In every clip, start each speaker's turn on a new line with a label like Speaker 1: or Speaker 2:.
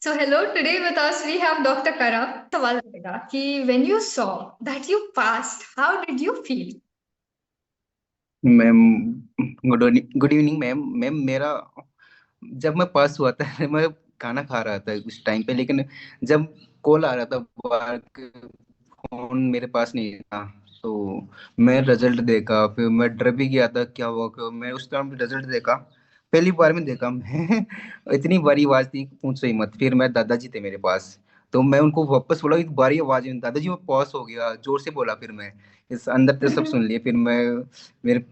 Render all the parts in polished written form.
Speaker 1: So hello, today with us we have Dr. Karam. सवाल रहेगा कि when you saw that you passed, how did you feel?
Speaker 2: Ma'am, good evening ma'am. Ma'am मेरा जब मैं पास हुआ था मैं खाना खा रहा था उस टाइम पे, लेकिन जब कॉल आ रहा था वर्क, फोन मेरे पास नहीं था। तो मैं रिजल्ट देखा, फिर मैं डर भी गया था क्या हुआ, कि मैं उस टाइम रिजल्ट देखा। पहली बार में देखा मैं इतनी बारी आवाज थी, पूछो ही मत। फिर मैं दादाजी थे मेरे पास, तो मैं उनको वापस बोला, एक बारी आवाज में दादाजी मैं पास हो गया, जोर से बोला। फिर मैं इस अंदर से सब सुन लिए। फिर मैं मेरे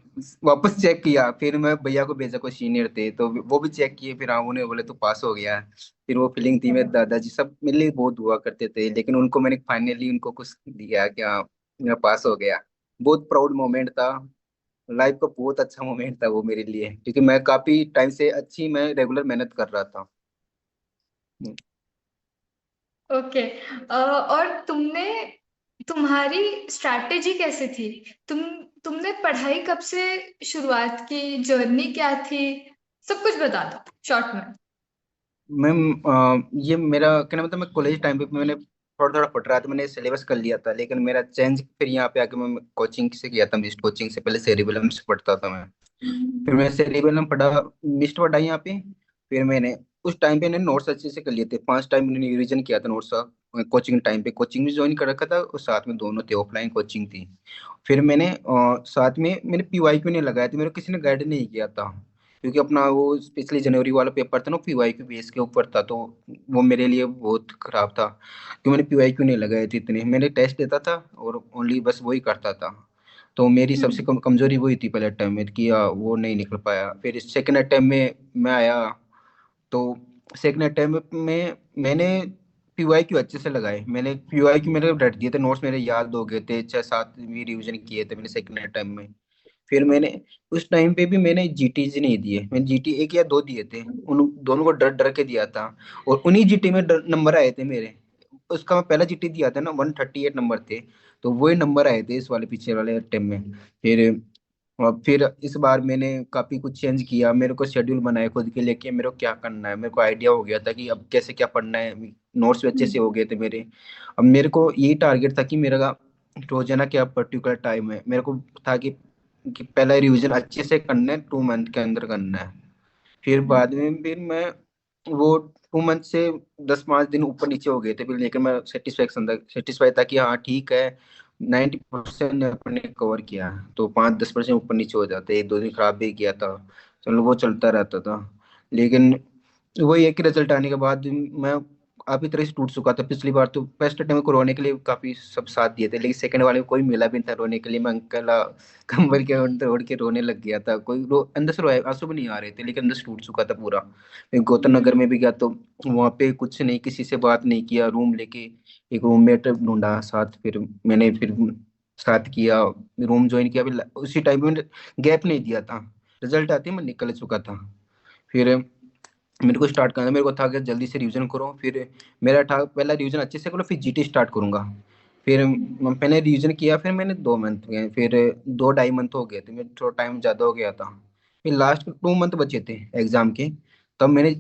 Speaker 2: वापस चेक किया, फिर मैं भैया को भेजा, कोई सीनियर थे तो वो भी चेक किए। फिर हाँ, उन्हें बोले तो पास हो गया। फिर वो फीलिंग थी, मेरे दादाजी सब मेरे लिए बहुत दुआ करते थे, लेकिन उनको मैंने फाइनली उनको कुछ दिया कि हाँ मैं पास हो गया। बहुत प्राउड मोमेंट था। लाइफ का बहुत अच्छा मोमेंट था वो मेरे लिए, क्योंकि मैं काफी टाइम से अच्छी मैं रेगुलर मेहनत कर रहा था।
Speaker 1: ओके। और तुम्हारी स्ट्रैटेजी कैसे थी? तुम तुमने पढ़ाई कब से शुरुआत की? जर्नी क्या थी? सब कुछ बता दो शॉर्ट में।
Speaker 2: मैम, ये मेरा क्या मतलब, मैं कॉलेज टाइम पे मैंने थोड़ा थोड़ा पढ़ रहा था, मैंने सिलेबस कर लिया था, लेकिन मेरा चेंज फिर यहाँ पे आके मैं कोचिंग से किया था। मिस्ट कोचिंग से पहले सेरिबेलम से पढ़ता था मैं। फिर
Speaker 1: हम्म।
Speaker 2: मैं सेरिबेलम पढ़ा, मिस्ट पढ़ा यहाँ पे। फिर मैंने उस टाइम पे नोट्स अच्छे से कर लिए थे, 5 टाइम मैंने रिवीजन किया था नोट्स का। कोचिंग टाइम पे कोचिंग भी ज्वाइन कर रखा था, और साथ में दोनों थे, ऑफलाइन कोचिंग थी। फिर मैंने साथ में मैंने पीवाईक्यू नहीं लगाया था, मेरे को किसी ने गाइड नहीं किया था, क्योंकि अपना वो पिछले जनवरी वाला पेपर था ना, पीवाईक्यू बेस के ऊपर था। तो वो मेरे लिए बहुत खराब था, क्योंकि मैंने पीवाईक्यू नहीं लगाए थे इतने। मैंने टेस्ट देता था और ओनली बस वही करता था। तो मेरी सबसे कमजोरी वही थी पहले अटेम्प्ट में, कि वो नहीं निकल पाया। फिर सेकंड अटेम्प्ट में मैं आया, तो सेकंड अटेम्प्ट में मैंने पीवाईक्यू अच्छे से लगाए। मैंने पीवाईक्यू मेरे रट दिए थे, नोट्स मेरे याद हो गए थे, 6-7 भी रिवीजन किए थे मैंने सेकंड अटेम्प्ट में। फिर मैंने उस टाइम पे भी मैंने जीटी नहीं दिए, मैंने जीटी एक या दो दिए थे, उन दोनों को डर डर के दिया था। और उन्हीं जीटी में नंबर आए थे मेरे। उसका मैं पहला जीटी दिया था ना, 138 नंबर थे। तो वही नंबर आए थे इस वाले पीछे वाले अटेम्प्ट में। फिर और फिर इस बार मैंने काफी कुछ चेंज किया, मेरे को शेड्यूल बनाया खुद के लिए कि मेरे को क्या करना है। मेरे को आइडिया हो गया था कि अब कैसे क्या पढ़ना है। नोट्स भी अच्छे से हो गए थे मेरे। अब मेरे को यही टारगेट था कि मेरा रोजाना क्या पर्टिकुलर टाइम है। मेरे को था कि पहला रिवीजन अच्छे से करना है, 2 मंथ के अंदर करना है। फिर बाद में फिर मैं वो 2 मंथ से 10-5 दिन ऊपर नीचे हो गए थे, फिर लेकिन मैं सेटिस्फाई था कि हाँ ठीक है, 90% अपने कवर किया है। तो 5-10% ऊपर नीचे हो जाते, 1-2 दिन खराब भी किया था, चलो वो चलता रहता था। लेकिन वही एक रिजल्ट आने के बाद मैं काफी तरह से टूट चुका था। पिछली बार तो फर्स्ट अटेम्प्ट को रोने के लिए काफी सब साथ दिए थे, लेकिन सेकंड वाले में कोई मिला भी नहीं था रोने के लिए। मैं अकेला कंबल के अंदर ओढ़ के रोने लग गया था। कोई अंदर से रोया, आंसू भी नहीं आ रहे थे, लेकिन अंदर से टूट चुका था पूरा। फिर गौतम नगर में भी गया, तो वहाँ पे कुछ नहीं, किसी से बात नहीं किया, रूम लेके एक रूममेट ढूंढा साथ। फिर मैंने फिर साथ किया, रूम ज्वाइन किया। फिर उसी टाइम में गैप नहीं दिया था, रिजल्ट आते ही मैं निकल चुका था। फिर मेरे को स्टार्ट करना, मेरे को था कि जल्दी से रिवीजन करो। फिर मेरा था पहला रिवीजन अच्छे से करो, फिर जीटी स्टार्ट करूंगा। फिर मैंने रिवीजन किया, फिर मैंने 2 मंथ गए, फिर 2-2.5 मंथ हो गए थे, मेरे थोड़ा टाइम ज़्यादा हो गया था। फिर लास्ट के 2 मंथ बचे थे एग्जाम के, तब मैंने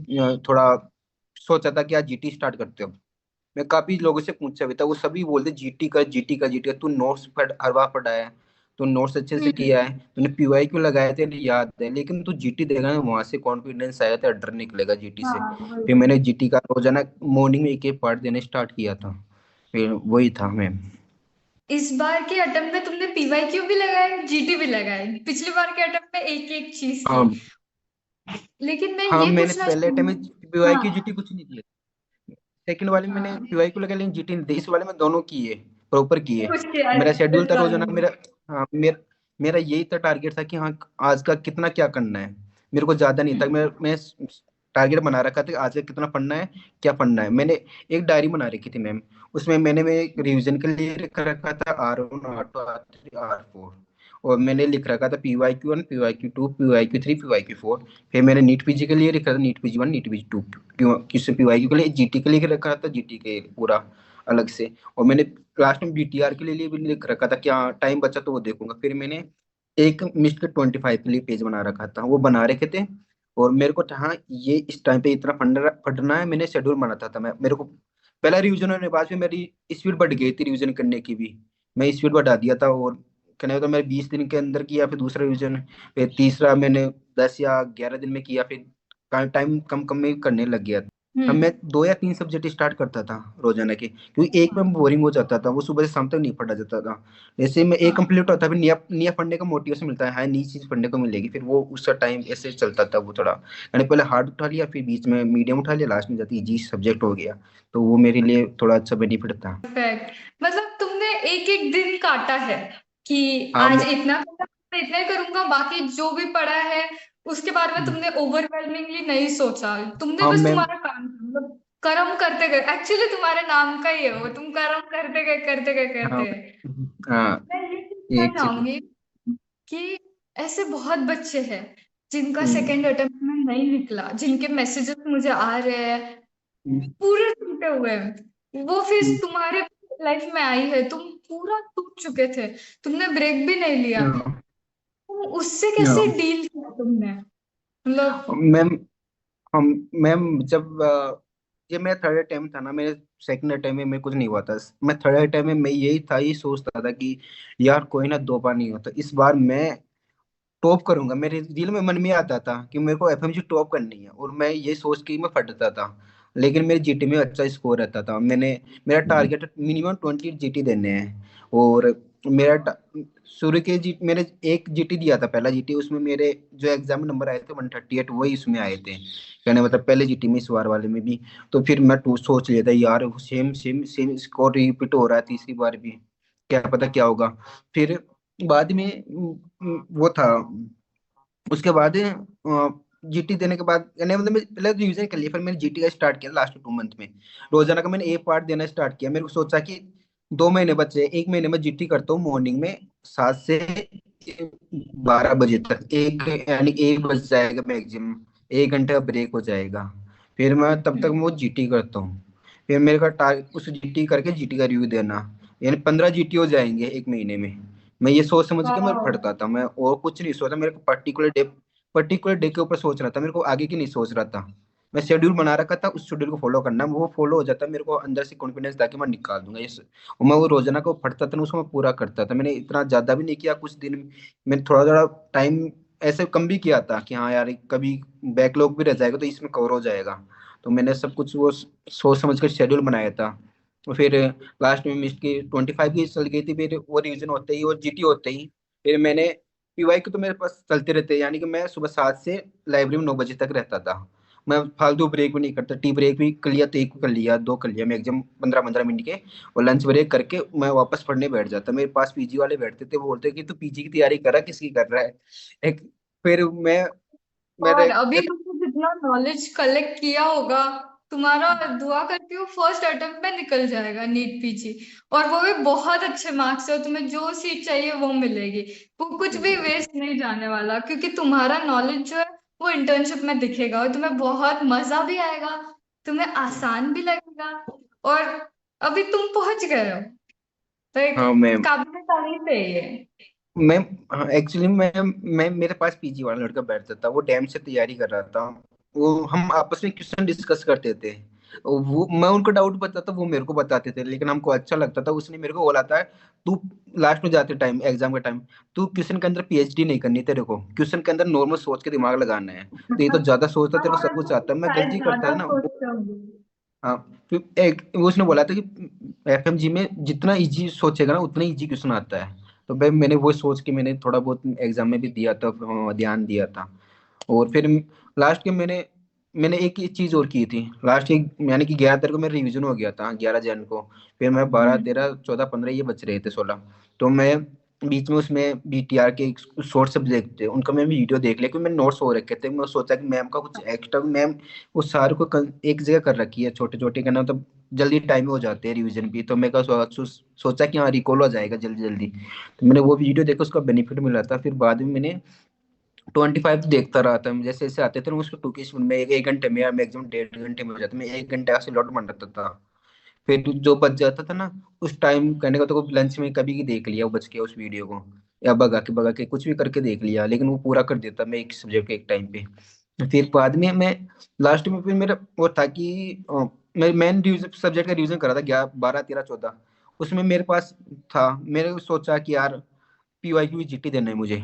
Speaker 2: थोड़ा सोचा था कि आज जीटी स्टार्ट करते हो। मैं काफी लोगों से पूछा भी था, वो सभी बोलते जीटी का जीटी का जीटी का। तू नोट्स पढ़, हर बार पढ़ा है, तू नोट्स अच्छे से किया है, तूने पीवाई क्यों लगाए थे याद है, लेकिन तू जीटी देगा ना, वहां से कॉन्फिडेंस आया था, डर निकलेगा जीटी से।
Speaker 1: हाँ,
Speaker 2: फिर मैंने जीटी का रोजाना मॉर्निंग में एक एक पार्ट देने स्टार्ट किया था। फिर वही था मैम।
Speaker 1: इस बार के अटेम्प्ट में तुमने पीवाईक्यू भी लगाए, जीटी भी लगाए। पिछली बार के अटेम्प्ट में एक एक चीज थी।
Speaker 2: हाँ।
Speaker 1: लेकिन मैं
Speaker 2: हाँ,
Speaker 1: ये
Speaker 2: मैंने
Speaker 1: पूछना
Speaker 2: पहले टाइम में
Speaker 1: चाहूंगी।
Speaker 2: पीवाई
Speaker 1: हाँ।
Speaker 2: की जीटी कुछ नहीं दिया। सेकंड वाले में मैंने
Speaker 1: हाँ,
Speaker 2: पीवाई को लगा, लेकिन जीटी नहीं दी। इस वाले में दोनों किए, प्रॉपर किए।
Speaker 1: कुछ किया है
Speaker 2: मेरा शेड्यूल
Speaker 1: इस
Speaker 2: था
Speaker 1: बार
Speaker 2: रोजाना
Speaker 1: में।
Speaker 2: मेरा। हाँ, मेरा यही था, टारगेट था कि हाँ आज का कितना क्या करना है। मेरे को ज्यादा नहीं था, मैं टारगेट बना रखा था कि आज का कितना पढ़ना है, क्या पढ़ना है। मैंने एक डायरी बना रखी थी मैम, उसमें मैं एक रिवीजन के लिए लिख रखा था R1, R2, R3, R4। और मैंने लिख रखा था PYQ1, PYQ2, PYQ3, PYQ4। फिर मैंने नीट पीजी के लिए लिखा था नीट पीजी 1, नीट पीजी 2। किसी पीवाईक्यू के लिए, जीटी के लिए रखा था जीटी के पूरा अलग से। और मैंने लास्ट में बीटीआर के लिए भी लिख रखा था, क्या टाइम बचा तो वो देखूंगा। फिर मैंने एक मिस्ट के 25 के लिए पेज बना रखा था, वो बना रखे थे। और मेरे को था, हाँ ये इस टाइम पे इतना पढ़ना पढ़ना है, मैंने शेड्यूल बनाता था। मैं मेरे को पहला रिवीजन होने के बाद में मेरी स्पीड बढ़ गई थी रिवीजन करने की भी। मैं स्पीड बढ़ा दिया था, और कहने तो मैं 20 दिन के अंदर किया, फिर दूसरा रिवीजन, फिर तीसरा मैंने 10 या 11 दिन में किया, फिर टाइम कम कम में करने लग गया। अब मैं
Speaker 1: हम्म।
Speaker 2: 2 या 3 सब्जेक्ट स्टार्ट करता था रोजाना के, क्योंकि एक में बोरिंग हो जाता था, वो सुबह से शाम तक नहीं पढ़ा जाता था। जैसे में एक
Speaker 1: हाँ।
Speaker 2: कंप्लीट होता है, फिर नया नया पढ़ने का मोटिवेशन मिलता है, हाँ नई चीज पढ़ने को मिलेगी, फिर वो उसका टाइम ऐसे चलता था वो थोड़ा, मैंने पहले हार्ड उठा लिया, फिर बीच में मीडियम उठा लिया, लास्ट में जाती इजी सब्जेक्ट हो गया। तो वो मेरे लिए थोड़ा अच्छा बेनिफिट था।
Speaker 1: परफेक्ट। मतलब तुमने एक एक दिन काटा है कि
Speaker 2: हाँ
Speaker 1: आज इतना करूंगा, इतना ही करूंगा, बाकी जो भी पड़ा है उसके बारे में तुमने ओवरवेलमिंगली नहीं सोचा। तुमने
Speaker 2: हाँ
Speaker 1: बस
Speaker 2: मैम।
Speaker 1: तुम्हारा काम था, मतलब कर्म करते गए। एक्चुअली तुम्हारे नाम का ही है वो, तुम कर्म करते गए करते गए
Speaker 2: हाँ।
Speaker 1: करते गए।
Speaker 2: हाँ।
Speaker 1: मैं ये चीज
Speaker 2: ये
Speaker 1: कहना
Speaker 2: एक चीज।
Speaker 1: चाहूंगी कि ऐसे बहुत बच्चे हैं जिनका
Speaker 2: हम्म,
Speaker 1: सेकंड अटेम्प्ट में नहीं निकला, जिनके मैसेजेस मुझे आ रहे हैं
Speaker 2: हम्म,
Speaker 1: पूरे टूटे हुए हैं। वो फेज
Speaker 2: हम्म,
Speaker 1: तुम्हारे लाइफ में आई है, तुम पूरा टूट चुके थे, तुमने ब्रेक भी नहीं लिया।
Speaker 2: हाँ,
Speaker 1: तो उससे कैसे
Speaker 2: हाँ।
Speaker 1: डील किया तुमने, मतलब।
Speaker 2: मैम, हम मैम जब ये मेरा थर्ड अटेम्प्ट था ना, मेरे सेकंड अटेम्प्ट में मेरे कुछ नहीं हुआ था। मैं थर्ड अटेम्प्ट में मैं यही था, ये सोचता था कि यार कोई ना, 2 बार नहीं होता, इस बार मैं टॉप करूंगा। मेरे दिल में मन में आता था कि मेरे को एफएमजी टॉप करनी है, और मैं ये सोच के ही मैं फटता था। लेकिन मेरे जीटी में अच्छा स्कोर रहता था। मेरा टारगेट मिनिमम 20 जीटी देने हैं। और मेरा शुरू के जी मैंने एक जीटी दिया था, पहला जीटी, उसमें मेरे जो एग्जाम में नंबर आए थे 138, वही इसमें आए थे, कहने मतलब पहले जीटी में, इस बार वाले में भी। तो फिर मैं सोच लिया था यार same same same score repeat हो रहा है तीसरी बार भी, क्या पता क्या होगा। फिर बाद में वो था, उसके बाद जीटी देने के बाद यानी मतलब मैं पहले रिवीजन कर लिया, फिर मैंने जीटी का स्टार्ट किया लास्ट 2 मंथ में। रोजाना का मैंने एक पार्ट देना स्टार्ट किया। मेरे को सोचा कि 2 महीने बचे, 1 महीने में जीटी करता हूँ मॉर्निंग में 7 से 12 बजे तक, एक यानी 1 बज जाएगा मैक्सिमम, 1 घंटे का ब्रेक हो जाएगा। फिर मैं तब तक वो जीटी करता हूँ। फिर मेरे का टारगेट उस जीटी करके जीटी का रिव्यू देना, यानी 15 जीटी हो जाएंगे 1 महीने में। मैं ये सोच समझ के मैं
Speaker 1: वाह।
Speaker 2: पढ़ता था, मैं और कुछ नहीं सोचा। मेरे को पर्टिकुलर डे के ऊपर सोच रहा था, मेरे को आगे की नहीं सोच रहा था। मैं शेड्यूल बना रखा था, उस शेड्यूल को फॉलो करना, वो फॉलो हो जाता, मेरे को अंदर से कॉन्फिडेंस था कि मैं निकाल दूंगा ये। और मैं वो रोजाना को पढ़ता था ना, उसको मैं पूरा करता था। मैंने इतना ज्यादा भी नहीं किया, कुछ दिन मैं थोड़ा थोड़ा टाइम ऐसे कम भी किया था कि हाँ यार कभी बैकलॉग भी रह जाएगा तो इसमें कवर हो जाएगा। तो मैंने सब कुछ वो सोच समझ कर शेड्यूल बनाया था। और फिर लास्ट में मिस की 25 की चल गई थी, फिर वो रिवीजन होते ही और जीटी होते ही फिर मैंने पीवाई के तो मेरे पास चलते रहते हैं, यानी कि मैं सुबह 7 से लाइब्रेरी में 9 बजे तक रहता था। मैं फालतू ब्रेक भी नहीं करता, टी ब्रेक भी कर लिया तो एक कर लिया, दो कर लिया मैक्सिमम 15-15 मिनट के। और लंच ब्रेक करके मैं वापस पढ़ने बैठ जाता। मेरे पास पीजी वाले बैठते थे, वो बोलते कि तू पीजी की तैयारी कर रहा है, किसकी कर रहा है। एक फिर मैं
Speaker 1: और
Speaker 2: मेरे
Speaker 1: अभी तुमने जितना नॉलेज कलेक्ट किया होगा, तुम्हारा दुआ करती हूँ फर्स्ट अटेम्प्ट में निकल जाएगा नीट पीजी। और वो भी बहुत अच्छे मार्क्स से, और तुम्हें जो सीट चाहिए वो मिलेगी। वो कुछ भी वेस्ट नहीं जाने वाला, क्योंकि तुम्हारा नॉलेज जो है वो इंटर्नशिप में दिखेगा, और तुम्हें बहुत मजा भी आएगा, तुम्हें आसान भी लगेगा। और अभी तुम पहुंच गए हो, तो एक
Speaker 2: हाँ मैम।
Speaker 1: काबिल तारीफ है ये।
Speaker 2: मैं एक्चुअली मैं मेरे पास पीजी वाला लड़का बैठता था, वो डैम से तैयारी कर रहा था। वो हम आपस में क्वेश्चन डिस्कस करते थे, वो मैं उनको डाउट बताता, वो मेरे को बताते थे, लेकिन हमको अच्छा लगता था। उसने मेरे को बोला था, तू लास्ट में जाते टाइम एग्जाम के टाइम, तू क्वेश्चन के अंदर पीएचडी नहीं करनी, तेरे को क्वेश्चन के अंदर नॉर्मल सोच के दिमाग लगाना है। तो ये तो ज्यादा सोचता, तेरे को सब कुछ आता है। मैं
Speaker 1: शायद
Speaker 2: गलती करता
Speaker 1: ज्यादा
Speaker 2: है ना।
Speaker 1: सोचते होंगे।
Speaker 2: हाँ। फिर एक वो उसने बोला था कि एफएमजी में जितना इजी सोचेगा ना, उतना इजी क्वेश्चन आता है। तो भाई मैंने वो सोच के मैंने थोड़ा बहुत एग्जाम में भी दिया था, ध्यान दिया था। और फिर लास्ट के मैंने मैंने एक चीज और की थी लास्ट की, यानी कि 11 तारीख को मेरा रिवीजन हो गया था, 11 जन को। फिर मैं 12, 13, 14, 15 ये बच रहे थे, 16। तो मैं बीच में उसमें बीटीआर के शॉर्ट सब्जेक्ट थे, उनका मैं वीडियो देख लिया, क्योंकि मैंने नोट्स हो रखे थे। मैं सोचा कि मैम का कुछ एक्स्ट्रा, मैम वो सारे को एक जगह कर रखी है, छोटे छोटे करना, मतलब जल्दी टाइम हो जाते हैं रिवीजन भी। तो मैं का सोचा कि हाँ रिकॉल हो जाएगा जल्दी जल्दी। तो मैंने वो वीडियो देखा, उसका बेनिफिट मिला था। फिर बाद में मैंने 25 देखता रहा था, जैसे जैसे आते थे ना उसको 2 की स्पीड में, एक 1 घंटे में या मैक्सिमम 1.5 घंटे में हो जाता। मैं 1 घंटे का स्लॉट बन रखता था। फिर जो बच जाता था ना, उस टाइम कहने का तो लंच में कभी की देख लिया वो बच गया उस वीडियो को, या भगा के कुछ भी करके देख लिया, लेकिन वो पूरा कर देता मैं एक सब्जेक्ट के एक टाइम पे। फिर बाद में मैं लास्ट में फिर मेरा वो था कि मैं मेन सब्जेक्ट का रिवीजन करा था 11 12 13 14। उसमें मेरे पास था, मैंने सोचा कि यार PYQ GT देना है मुझे।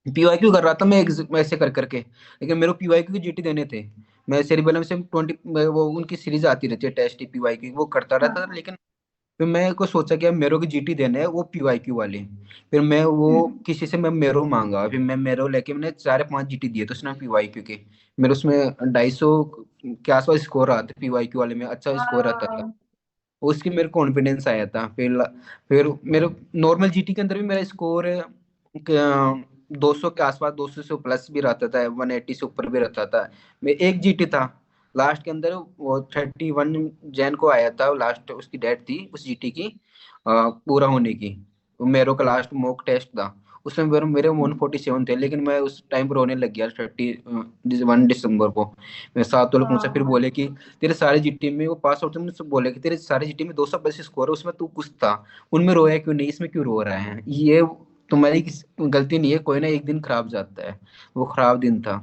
Speaker 2: PYQ कर रहा था मैं ऐसे कर करके, लेकिन मेरे को PYQ की GT देने थे। मैं सेरिबेलम से 20 वो उनकी सीरीज आती रहती है टेस्ट PYQ वो करता रहता था,
Speaker 1: हाँ।
Speaker 2: लेकिन फिर मैं को सोचा कि अब मेरो की GT देने हैं वो PYQ वाले। फिर मैं वो
Speaker 1: हम्म।
Speaker 2: किसी से मैं मेरो मांगा, फिर मैं मेरो लेके मैंने 4 5 GT दिए तो उसने PYQ के। मेरे उसमें 250 के आसपास स्कोर आता है PYQ वाले में, अच्छा स्कोर आता था।
Speaker 1: हाँ।
Speaker 2: उसकी मेरे कॉन्फिडेंस आया था। फिर मेरे नॉर्मल GT के अंदर भी मेरा स्कोर 200 के आसपास, 200 से प्लस भी रहता था, 180 से ऊपर भी रहता था। मैं एक GT था लास्ट के अंदर, वो 31 जैन को आया था, लास्ट उसकी डेट थी उस GT की पूरा होने की। वो मेरे का लास्ट मॉक टेस्ट था, उसमें मेरे मेरे 147 थे, लेकिन मैं उस टाइम पर रोने लग गया 31 दिसंबर को। मैं 7 लोग पूछा, फिर
Speaker 1: हाँ।
Speaker 2: बोले कि तेरे सारे जीटी में वो पास आउट थे, मुझसे बोले कि तेरे सारे जीटी में 225 स्कोर है, उसमें तू कुछ था, उनमें रोया क्यों नहीं, इसमें क्यों रो रहा है, ये तुम्हारी गलती नहीं है, कोई ना एक दिन खराब जाता है। वो खराब दिन था।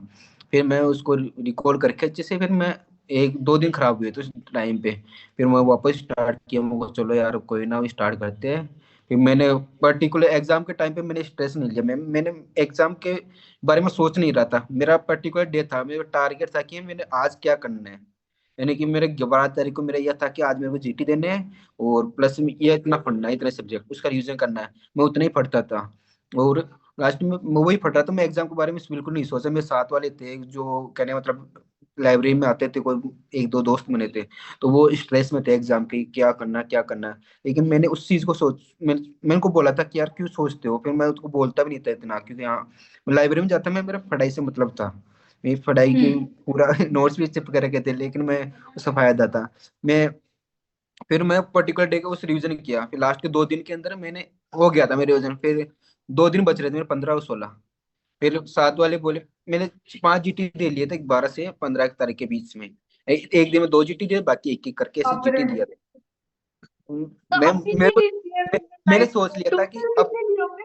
Speaker 2: फिर मैं उसको रिकॉल करके अच्छे से, फिर मैं 1 2 दिन खराब हुए तो उस टाइम पे, फिर मैं वापस स्टार्ट किया, मैं चलो यार कोई ना स्टार्ट करते हैं। फिर मैंने पर्टिकुलर एग्जाम के टाइम पे मैंने स्ट्रेस नहीं लिया, मैंने एग्जाम के बारे में सोच नहीं रहा था। मेरा पर्टिकुलर डे था, मेरा टारगेट था कि मैंने आज क्या करना है। यानी कि मेरे 12 तारीख को मेरा यह था कि आज मेरे को GT देने हैं, और प्लस में ये इतना पढ़ना है, इतने सब्जेक्ट उसका रिवीजन करना है। मैं उतना ही पढ़ता था, और लास्ट में मैं वही पढ़ रहा था। मैं एग्जाम के बारे में बिल्कुल नहीं सोचा। मेरे साथ वाले थे जो कहने मतलब लाइब्रेरी में आते थे, कोई 1 2 दोस्त बने थे, तो वो स्ट्रेस में थे एग्जाम की, क्या करना क्या करना। लेकिन मैंने उस चीज को मैंने उनको बोला था कि यार क्यों सोचते हो, फिर मैं उसको बोलता भी नहीं था इतना, क्योंकि हाँ लाइब्रेरी में जाता मैं, मेरा पढ़ाई से मतलब था, मेरी पढ़ाई की
Speaker 1: हम्म।
Speaker 2: पूरा नोट्स भी चिपक रखे थे, लेकिन मैं उसका फायदा था। मैं फिर मैं पर्टिकुलर डे का उस रिवीजन किया, फिर लास्ट के 2 दिन के अंदर मैंने हो गया था मेरे रिवीजन। फिर 2 दिन बच रहे थे मेरे, 15 और 16। फिर साथ वाले बोले, मैंने 5 GT दे लिए थे 12 से 15 तारीख के बीच में। एक दिन में 2 GT दिए, बाकी एक एक करके ऐसे
Speaker 1: बाप रे।
Speaker 2: GT दिया था।
Speaker 1: तो
Speaker 2: मैं
Speaker 1: अभी
Speaker 2: मेरे को
Speaker 1: जीटी
Speaker 2: मैंने
Speaker 1: लाइक
Speaker 2: सोच लिया था कि
Speaker 1: टोटल
Speaker 2: अब
Speaker 1: कितने दिए होंगे?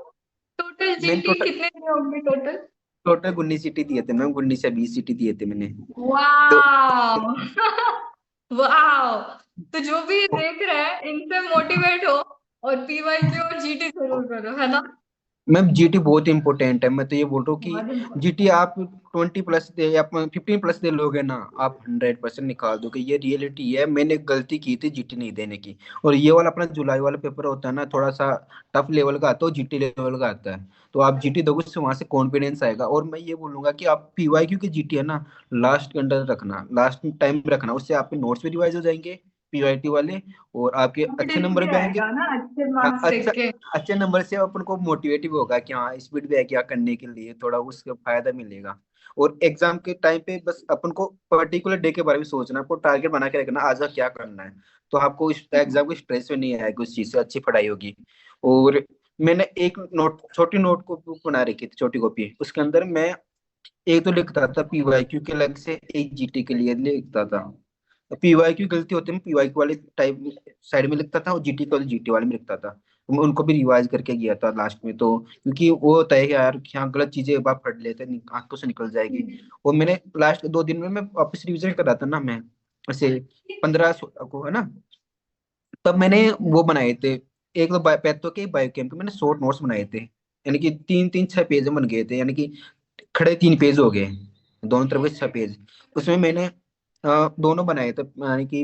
Speaker 1: टोटल
Speaker 2: मैंने
Speaker 1: जीटी कितने दिए होंगे टोटल?
Speaker 2: टोटल 19 GT दिए थे, मैं 19 या 20 GT दिए थे मैंने। तो
Speaker 1: वाह। वाह। तो जो भी देख रहे हैं इनसे मोटिवेट हो और पीवाईक्यू और जीटी जरूर करो, है ना?
Speaker 2: मैम GT बहुत इंपॉर्टेंट है, मैं तो ये बोल रहा हूँ कि
Speaker 1: बहुत इम्पोर्टेंट।
Speaker 2: GT आप 20 प्लस दे या 15 प्लस दे लोगे ना, आप 100% निकाल दोगे, ये रियलिटी है। मैंने गलती की थी GT नहीं देने की। और ये वाला अपना जुलाई वाला पेपर होता है ना, थोड़ा सा टफ लेवल का आता है, GT लेवल का आता है। तो आप GT दोगे, उससे वहां से कॉन्फिडेंस आएगा। और मैं ये बोलूंगा कि आप PYQ की GT है ना, लास्ट के अंदर रखना, लास्ट टाइम रखना, उससे आपके नोट्स भी रिवाइज हो जाएंगे PYT वाले, और आपके अच्छे
Speaker 1: कॉन्फिडेंस
Speaker 2: नंबर
Speaker 1: भी
Speaker 2: भी आएंगे।
Speaker 1: आएगा ना अच्छे
Speaker 2: हाँ,
Speaker 1: मार्क्स
Speaker 2: अच्छा,
Speaker 1: देख के।
Speaker 2: अच्छे नंबर से अपन को मोटिवेटिव होगा कि हाँ स्पीड भी है क्या करने के लिए, थोड़ा उसका फायदा मिलेगा। और एग्जाम के टाइम पे बस अपन को पर्टिकुलर डे के बारे में सोचना, आपको टारगेट बना के रखना आज का क्या करना है। तो आपको इस एग्जाम को स्ट्रेस में नहीं आएगा, उस चीज से अच्छी पढ़ाई होगी। और मैंने एक नोट, छोटी नोट को बना रखी थी, छोटी कॉपी, उसके अंदर मैं एक तो लिखता था PYQ के अलग से, एक GT के लिए लिखता था। PYQ गलती होती है, मैं PYQ वाले टाइप साइड में लिखता था, और GT को GT वाले में लिखता था। तो मैं उनको भी रिवाइज करके गया था लास्ट में, तो क्योंकि वो होता है कि यार कि हाँ गलत चीजें एक बार पढ़ लेते हैं, आंखों से निकल जाएगी। और मैंने लास्ट 2 दिन में मैं वापस रिविजन कर रहा था ना मैं, ऐसे 15 16 को है ना, तब मैंने वो बनाए थे, एक तो पैथो के बायोकेम के मैंने शॉर्ट नोट्स बनाए थे, यानी कि 3 3 6 पेज बन गए थे, यानी कि खड़े 3 पेज हो गए, दोनों तरफ के 6 पेज। उसमें मैंने दोनों बनाए थे, यानी कि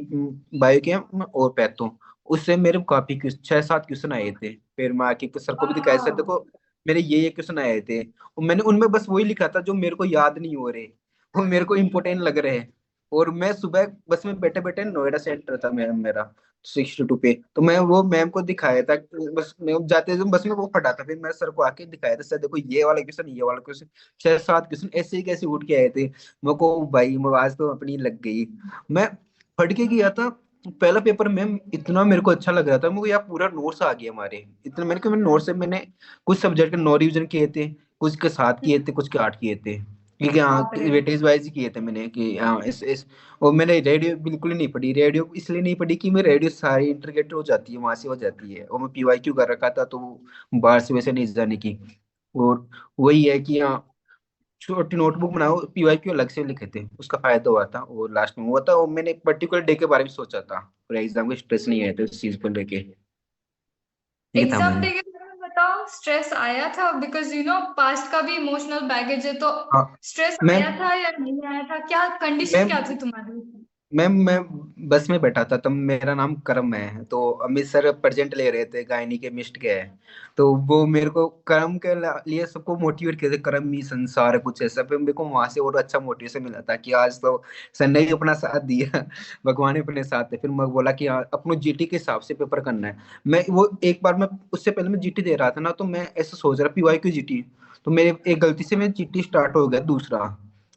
Speaker 2: बायोकेम और पैथो। उससे मेरे काफी 6 7 क्वेश्चन आए थे। फिर मैं आके सर को भी दिखाया, सर
Speaker 1: वाह।
Speaker 2: देखो मेरे ये क्वेश्चन आए थे, और मैंने उनमें बस वही लिखा था जो मेरे को याद नहीं हो रहे, वो मेरे को इम्पोर्टेंट लग रहे हैं। और मैं सुबह बस में बैठे बैठे, नोएडा सेंटर था मेरा 62 पे, तो मैं वो मैम को दिखाया था, बस मैं जाते थे बस में वो पढ़ा था, फिर मैं सर को आके दिखाया था, सर देखो ये वाला क्वेश्चन, ये वाला क्वेश्चन, 6 7 क्वेश्चन ऐसे ही कैसे उठ के आए थे। मेरे को भाई मैं आज तो अपनी लग गई। मैं पढ़ के गया था पहला पेपर में, इतना मेरे को अच्छा लग रहा था, मुझे यार पूरा नोट्स आ गया हमारे, इतना मैंने कि मैंने नोट्स से मैंने कुछ सब्जेक्ट के 9 रिवीजन किए थे, कुछ के 7 किए थे, कुछ के 8 किए थे, क्योंकि हाँ
Speaker 1: बाप रे।
Speaker 2: वेटेज वाइज ही किए थे मैंने कि हाँ इस और मैंने रेडियो बिल्कुल ही नहीं पढ़ी, रेडियो इसलिए नहीं पढ़ी कि मैं रेडियो सारी इंटीग्रेटेड हो जाती है, वहां से हो जाती है, और मैं PYQ कर रखा था, तो बाहर से वैसे नहीं जाने की। और वही है कि हाँ छोटी नोटबुक बनाओ, पीवाईक्यू अलग से लिखे थे, उसका फायदा हुआ था। और लास्ट में हुआ था, और मैंने एक पर्टिकुलर डे के बारे में सोचा था, और एग्जाम में स्ट्रेस नहीं आया था उस चीज को लेके। ये था
Speaker 1: एग्जाम
Speaker 2: मैंने।
Speaker 1: डे के बारे में बताओ, स्ट्रेस आया था? बिकॉज पास्ट का भी इमोशनल बैगेज है, तो
Speaker 2: हाँ।
Speaker 1: स्ट्रेस
Speaker 2: मैं
Speaker 1: आया था या नहीं आया था? क्या
Speaker 2: मैं
Speaker 1: कंडीशन क्या थी तुम्हारी?
Speaker 2: मैं बस में बैठा था, तब मेरा नाम करम है, तो अमित सर प्रेजेंट ले रहे थे, गायनी के मिस्ट के है। तो वो मेरे को करम के लिए सबको मोटिवेट किया था, करम ही संसार कुछ ऐसा। फिर मेरे को वहां से और अच्छा मोटिवेशन मिला था कि आज तो सर ने ही अपना साथ दिया, भगवान ने अपने साथ है। फिर मैं बोला कि हाँ, अपनो जीटी के हिसाब से पेपर करना है। मैं वो एक बार मैं उससे पहले मैं जीटी दे रहा था ना, तो मैं ऐसा सोच रहा पीवाई क्यू जीटी, तो मेरे एक गलती से मैं जीटी स्टार्ट हो गया दूसरा।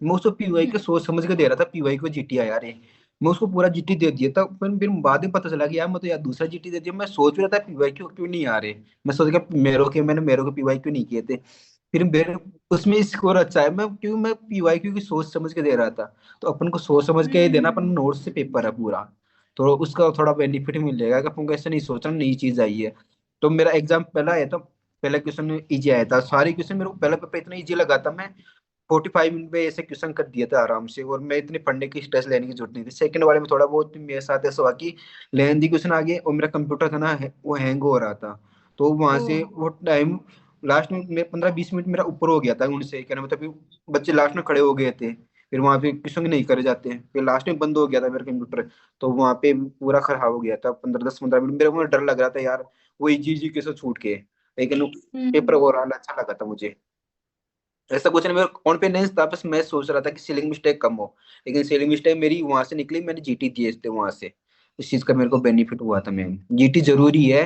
Speaker 2: मैं उसको पीवाई के सोच समझ के दे रहा था, पीवाई को जीटी आया यार, मैं उसको पूरा जीटी दे दिया था। फिर बाद में पता चला कि यार मैं तो यार दूसरा जीटी दे दिया। मैं सोच रहा था पीवाई क्यों नहीं आ रहे। मैं सोच गया मैंने मेरे को पीवाई क्यों नहीं किए थे। फिर मेरे उसमें स्कोर अच्छा है, मैं पीवाई क्यू की सोच समझ के दे रहा था। तो अपन को सोच समझ के ही देना, अपन
Speaker 1: हम्म।
Speaker 2: नोट से पेपर है पूरा, तो उसका थोड़ा बेनिफिट मिलेगा कि अपन को ऐसे नहीं सोचना नई चीज आई है। तो मेरा एग्जाम पहला आया था, पहला क्वेश्चन इजी आया था, सारे क्वेश्चन मेरे को पहला पेपर इतना इजी लगा था। मैं 45 मिनट में ऐसे क्वेश्चन कर दिया था आराम से, और मैं इतनी पढ़ने की स्ट्रेस लेने की जरूरत नहीं थी। सेकंड वाले में थोड़ा बहुत मेरे साथ ऐसा हुआ कि लेंदी क्वेश्चन आ गए, और मेरा कंप्यूटर था ना वो हैंग हो रहा था। तो वहां
Speaker 1: ओ।
Speaker 2: से वो टाइम लास्ट में मेरे 15-20 मिनट मेरा ऊपर हो गया था उनसे, कहने मतलब कि बच्चे लास्ट में खड़े हो गए थे, फिर वहां पे क्वेश्चन नहीं करे जाते, फिर लास्ट में बंद हो गया था मेरा कंप्यूटर। तो वहां पे पूरा खराब हो गया था, 15-10-15 मिनट मेरे को डर लग रहा था यार, वो इजी इजी क्वेश्चन छूट के। लेकिन पेपर
Speaker 1: हम्म।
Speaker 2: ओवरऑल अच्छा लगा था मुझे। ऐसा कुछ नहीं, मेरा कॉन्फिडेंस था, बस मैं सोच रहा था कि सीलिंग मिस्टेक कम हो। लेकिन सीलिंग मिस्टेक मेरी वहां से निकली, मैंने जीटी दिए थे वहां से। इस चीज का मेरे को बेनिफिट हुआ था मैम। जीटी जरूरी है।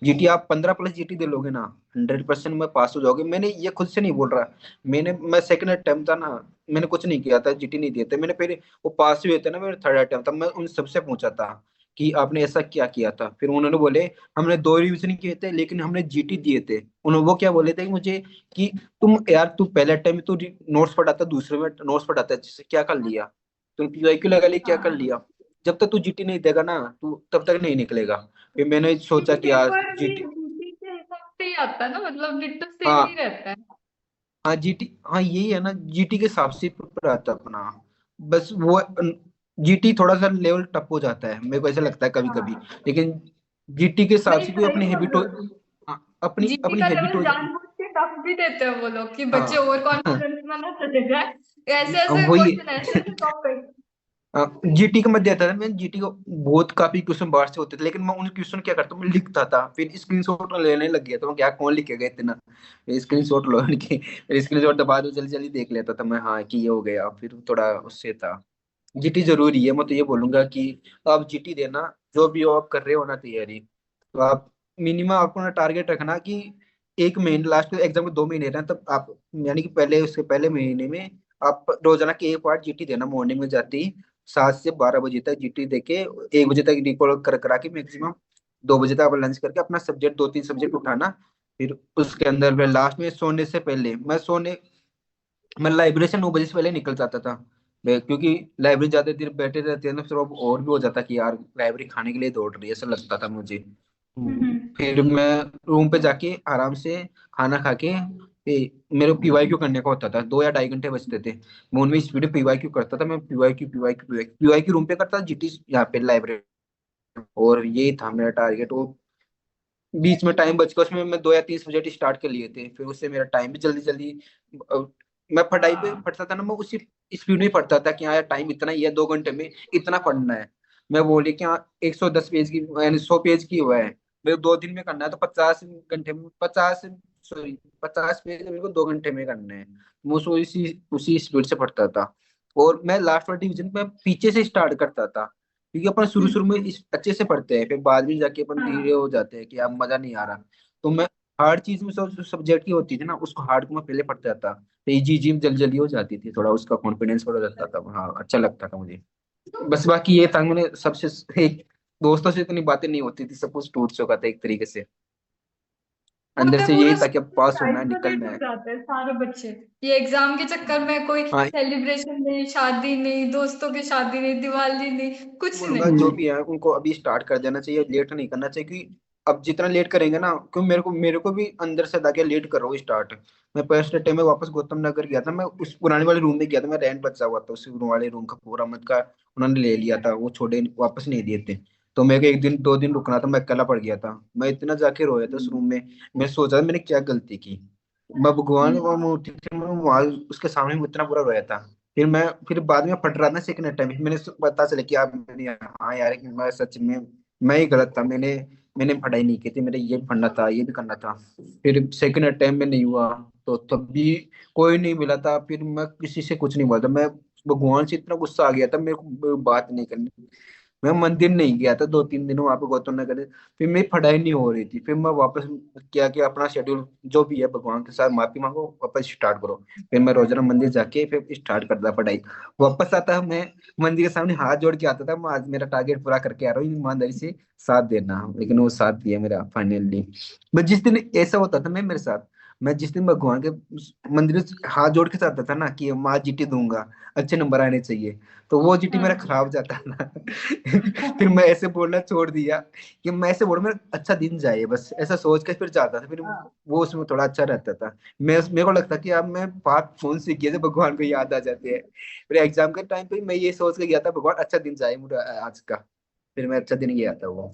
Speaker 2: जीटी आप 15 प्लस जीटी दे लोगे ना, 100% में पास हो जाओगे। मैंने ये खुद से नहीं बोल रहा, मैं सेकंड अटेम्प्ट था ना, मैंने कुछ नहीं किया था, जीटी नहीं दिए थे मैंने। फिर वो पास हुए थे ना, मेरे थर्ड अटेम्प्ट था, मैं उन सबसे पूछा था कि आपने ऐसा क्या किया था। फिर उन्होंने बोले हमने 2 रिवीजन किए थे, लेकिन हमने जीटी दिए थे। उन्होंने वो क्या बोले थे कि मुझे कि तू पहले टाइम में तू नोट्स पढ़ाता, दूसरे में नोट्स पढ़ाता, जिससे क्या कर लिया, तूने पीवाईक्यू लगा लिया, क्या कर
Speaker 1: हाँ,
Speaker 2: लिया। जब तक तू जीटी नहीं देगा ना, तू तब तक नहीं निकलेगा। फिर मैंने सोचा
Speaker 1: क्योंकि
Speaker 2: कि यार
Speaker 1: पेपर भी
Speaker 2: जीटी।
Speaker 1: ड्यूटी के हिसाब से ही आता है ना, मतलब डिट्टो सेम ही
Speaker 2: हाँ।
Speaker 1: रहता है।
Speaker 2: हाँ जीटी, हाँ यही है ना, जीटी के हिसाब से पेपर आता है अपना। बस वो जीटी थोड़ा सा लेवल टफ हो जाता है, मेरे को ऐसा लगता है कभी कभी।
Speaker 1: हाँ,
Speaker 2: लेकिन जीटी के हिसाब
Speaker 1: नहीं
Speaker 2: से कोई
Speaker 1: सही
Speaker 2: अपनी
Speaker 1: बोल
Speaker 2: हैबिट
Speaker 1: रहे
Speaker 2: हो।
Speaker 1: हो तुम।
Speaker 2: हाँ, अपनी
Speaker 1: जीपी
Speaker 2: अपनी
Speaker 1: का
Speaker 2: हैबिट
Speaker 1: लेवल
Speaker 2: हो जाए।
Speaker 1: जानबूझ के टफ भी देते हैं वो लोग कि बच्चे
Speaker 2: हाँ।
Speaker 1: ओवर कॉन्फिडेंस में ना चले जाए। ऐसे ऐसे
Speaker 2: वही।
Speaker 1: क्वेश्चन, ऐसे ऐसे टॉपिक।
Speaker 2: जीटी का मत देता था मैं, जीटी को बहुत काफी क्वेश्चन बाहर से होते थे, लेकिन मैं उन क्वेश्चन क्या करता हूँ, मैं लिखता था, फिर स्क्रीनशॉट लेने लग गया था। मैं क्या कौन लिखेगा इतना, स्क्रीनशॉट लो इनके। फिर स्क्रीनशॉट दबा दो, जल्दी जल्दी देख लेता था मैं, हाँ कि ये हो गया, फिर थोड़ा उससे था। जीटी जरूरी है, मैं तो ये बोलूंगा कि आप जीटी देना, जो भी हो आप कर रहे हो ना तैयारी, तो आप मिनिमम अपना टारगेट रखना कि एक महीने, लास्ट एग्जाम के 2 महीने रहना, तब आप यानी कि पहले उसके पहले महीने में आप रोजाना के एक पार्ट जीटी देना, मॉर्निंग में जाते ही 7 से 12 बजे तक जीटी देके, 1 बजे तक रिकॉल कर करा के मैक्सिमम, 2 बजे तक आप लंच करके अपना सब्जेक्ट 2-3 सब्जेक्ट उठाना। फिर उसके अंदर फिर लास्ट में सोने से पहले मैं लाइब्रेरी से 9 बजे से पहले निकल जाता था। क्योंकि लाइब्रेरी ज्यादा देर बैठे रहते हैं ना, फिर अब और भी हो जाता कि यार लाइब्रेरी खाने के लिए दौड़ रही है, ऐसा लगता था मुझे।
Speaker 1: हम्म।
Speaker 2: फिर मैं रूम पे जाके आराम से खाना खा के, मेरे को पीवाईक्यू करने का होता था, 2 या 2.5 घंटे बचते थे। मैं उनमें स्पीड पीवाईक्यू करता था, मैं पीवाईक्यू रूम पे करता, जीटी यहाँ पे लाइब्रेरी। और ये था मेरा टारगेट। वो बीच में टाइम बच गया, उसमें मैं 2 या 3 सब्जेक्ट स्टार्ट कर लिए थे, फिर उससे मेरा टाइम भी जल्दी जल्दी मैं पढ़ाई पे पढ़ता था ना, मैं उसी स्पीड में पढ़ता था कि हाँ यार टाइम इतना ही है, 2 घंटे में इतना पढ़ना है। मैं बोली कि हाँ 110 पेज की यानी 100 पेज की हुआ है, मेरे को 2 दिन में करना है, तो 50 घंटे में 50 पेज मेरे को 2 घंटे में करना है। मैं उसको इसी उसी स्पीड से पढ़ता था। और मैं लास्ट वाले डिवीजन में पीछे से स्टार्ट करता था, क्योंकि अपन शुरू शुरू में अच्छे से पढ़ते हैं, फिर बाद में जाके अपन धीरे
Speaker 1: हाँ।
Speaker 2: हो जाते हैं कि अब मजा नहीं आ रहा। तो मैं हार्ड चीज में सब सब्जेक्ट की होती थी ना, उसको हार्ड को मैं पहले पढ़ता था, तो इजी इजी में जल्दी जल्दी हो जाती थी, थोड़ा उसका कॉन्फिडेंस बढ़ जाता था, हाँ अच्छा लगता था मुझे। बस बाकी ये था, मैंने सबसे एक दोस्तों से इतनी बातें नहीं होती थी, सब कुछ टूट चुका था एक तरीके से। अंदर
Speaker 1: पूरे
Speaker 2: से
Speaker 1: पूरे
Speaker 2: यही था कि अब पास होना है,
Speaker 1: आइसोलेट
Speaker 2: निकलना
Speaker 1: हो
Speaker 2: है।
Speaker 1: जाते हैं सारे बच्चे। ये एग्जाम के चक्कर में कोई
Speaker 2: हाँ।
Speaker 1: सेलिब्रेशन नहीं, शादी नहीं, दोस्तों की शादी नहीं, दिवाली नहीं, कुछ
Speaker 2: बोलूंगा जो
Speaker 1: नहीं।
Speaker 2: भी है उनको अभी स्टार्ट कर देना चाहिए, लेट नहीं करना चाहिए। अब जितना लेट करेंगे ना, क्योंकि मेरे को भी अंदर से था कि लेट कर रहा हूँ स्टार्ट। मैं फर्स्ट टाइम में वापस गौतम नगर गया था, मैं उस पुराने वाले रूम में गया था, मैं रेंट बचा हुआ था उस रूम वाले रूम का, पूरा मत का उन्होंने ले लिया था, वो छोड़े वापस नहीं दिए थे। तो मेरे को एक दिन 2 दिन रुकना था, मैं अकेला पड़ गया था, मैं इतना जाके रोया था उस रूम में। मैं सोचा था मैंने क्या गलती की, मैं भगवान
Speaker 1: हम्म।
Speaker 2: वो मूर्ति थी, मैं वहां उसके सामने में इतना बुरा रोया था। फिर बाद में पढ़ रहा था सेकंड टाइम, मैंने पता चला कि आप मैंने, हाँ यार कि मैं सच में मैं ही गलत था, मैंने मैंने पढ़ाई नहीं की थी, मेरे ये भी पढ़ना था, ये भी करना था। फिर सेकंड अटेम्प्ट में नहीं हुआ, तो तब भी कोई नहीं मिला था, फिर मैं किसी से कुछ नहीं बोलता, मैं भगवान से इतना गुस्सा आ गया था, मेरे को बात नहीं करनी। मैं मंदिर नहीं गया था 2-3 दिन वहां पे गौतम नगर। फिर मेरी पढ़ाई नहीं हो रही थी, फिर मैं वापस क्या कि अपना शेड्यूल जो भी है भगवान के साथ माफी मांगो, वापस स्टार्ट करो। फिर मैं रोजाना मंदिर जाके फिर स्टार्ट करता पढ़ाई। वापस आता मैं मंदिर के सामने हाथ जोड़ के आता था, मैं आज मेरा टारगेट पूरा करके आ रहा हूँ, ईमानदारी से साथ देना, लेकिन वो साथ दिया मेरा फाइनली। मैं जिस दिन ऐसा होता था मैं मेरे साथ, मैं जिस दिन भगवान के मंदिर में हाथ जोड़ के जाता था ना कि माँ जीटी दूंगा, अच्छे नंबर आने चाहिए, तो वो जीटी मेरा
Speaker 1: हाँ।
Speaker 2: खराब जाता था। फिर मैं ऐसे बोलना छोड़ दिया कि मैं ऐसे बोलूं मेरा अच्छा दिन जाए, बस ऐसा सोच के फिर जाता था, फिर वो उसमें थोड़ा अच्छा रहता था। मेरे को लगता कि अब मैं बात फोन से किए थे भगवान को याद आ जाते हैं। फिर एग्जाम के टाइम पे मैं ये सोच के गया था भगवान अच्छा दिन जाए मुझे आज का, फिर मैं अच्छा दिन गया था वो।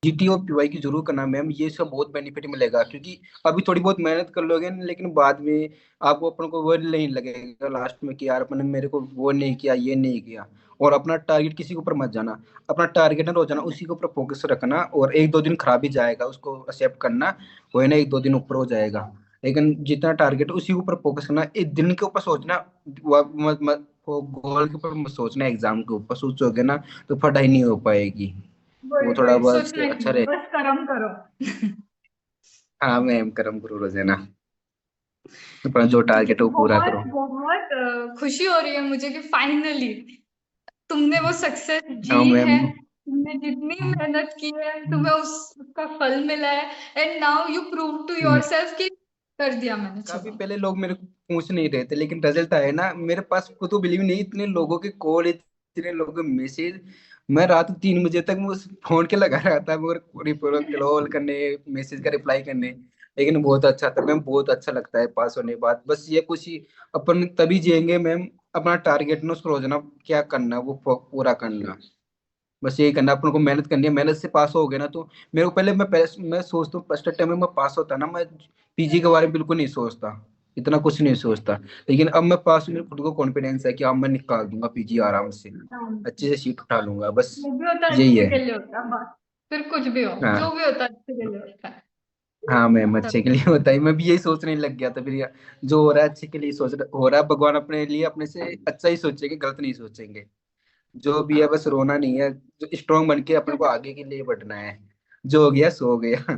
Speaker 2: जीटी और पीवाई की जरूर करना मैम, ये सब बहुत बेनिफिट मिलेगा, क्योंकि अभी थोड़ी बहुत मेहनत कर लोगे ना, लेकिन बाद में आपको अपन को वो नहीं लगेगा लास्ट में कि यार अपन ने मेरे को वो नहीं किया, ये नहीं किया। और अपना टारगेट किसी के ऊपर मत जाना, अपना टारगेट ना रोजाना उसी के ऊपर फोकस रखना, और 1-2 दिन खराब ही जाएगा उसको एक्सेप्ट करना, वो है ना 1-2 दिन ऊपर हो जाएगा। लेकिन जितना टारगेट उसी के ऊपर फोकस करना, एक दिन के ऊपर सोचना, गोल के ऊपर मत सोचना, एग्जाम के ऊपर सोचोगे ना तो पढ़ाई नहीं हो पाएगी।
Speaker 1: वही
Speaker 2: वो थोड़ा
Speaker 1: वही
Speaker 2: बहुत
Speaker 1: सोचना
Speaker 2: अच्छा
Speaker 1: नहीं है,
Speaker 2: रहे।
Speaker 1: बस कर्म करो।
Speaker 2: हाँ मैम, कर्म करो रोजाना, अपना जो
Speaker 1: ठीक है,
Speaker 2: टारगेट है वो पूरा
Speaker 1: बहुत
Speaker 2: करो।
Speaker 1: बहुत खुशी हो रही है मुझे कि फाइनली तुमने वो सक्सेस जी
Speaker 2: हाँ
Speaker 1: है।
Speaker 2: मैम।
Speaker 1: तुमने जितनी मेहनत की है तुम्हें उसका फल मिला है, and now you prove to
Speaker 2: hmm,
Speaker 1: yourself कि कर दिया मैंने,
Speaker 2: काफी
Speaker 1: चलो।
Speaker 2: पहले लोग मेरे को पूछ नहीं रहे थे, लेकिन रिजल्ट आया ना मेरे पास, खुद तो बिलीव नहीं, इतने लोगों के कॉल, इतने लोगों के मैसेज। मैं रात 3 बजे तक मैं उस फोन के लगा रहा था, मैं कॉल करने, मैसेज का रिप्लाई करने। लेकिन बहुत अच्छा था मैम, बहुत अच्छा लगता है पास होने के बाद, बस ये कुछ ही अपन तभी जिएंगे मैम, अपना टारगेट ना उसको रोजना क्या करना वो पूरा करना, बस यही करना, अपन को मेहनत करनी है, मेहनत से पास हो गए ना तो। मेरे को मैं सोचता हूँ फर्स्ट टाइम में मैं पास होता ना, मैं पीजी के बारे में बिल्कुल नहीं सोचता, इतना कुछ नहीं सोचता। लेकिन अब मैं पास हूँ, मेरे खुद को कॉन्फिडेंस है कि अब मैं निकाल दूंगा पीजी आराम से, अच्छे से सीट उठा लूंगा, बस
Speaker 1: जो भी होता है
Speaker 2: यही
Speaker 1: अच्छे
Speaker 2: है।
Speaker 1: के लिए होता है, बस। फिर कुछ भी हो, जो
Speaker 2: हाँ।
Speaker 1: भी होता है अच्छे के लिए होता है।
Speaker 2: हाँ मैम, अच्छे के
Speaker 1: चलो।
Speaker 2: लिए होता है, मैं भी यही सोचने लग गया था फिर यार, जो हो रहा है अच्छे के लिए सोच रहा हो रहा है, भगवान अपने लिए अपने से अच्छा ही सोचेंगे, गलत नहीं सोचेंगे। जो भी है बस रोना नहीं है, जो स्ट्रांग बन के अपने को आगे के लिए बढ़ना है, जो हो गया सो हो गया।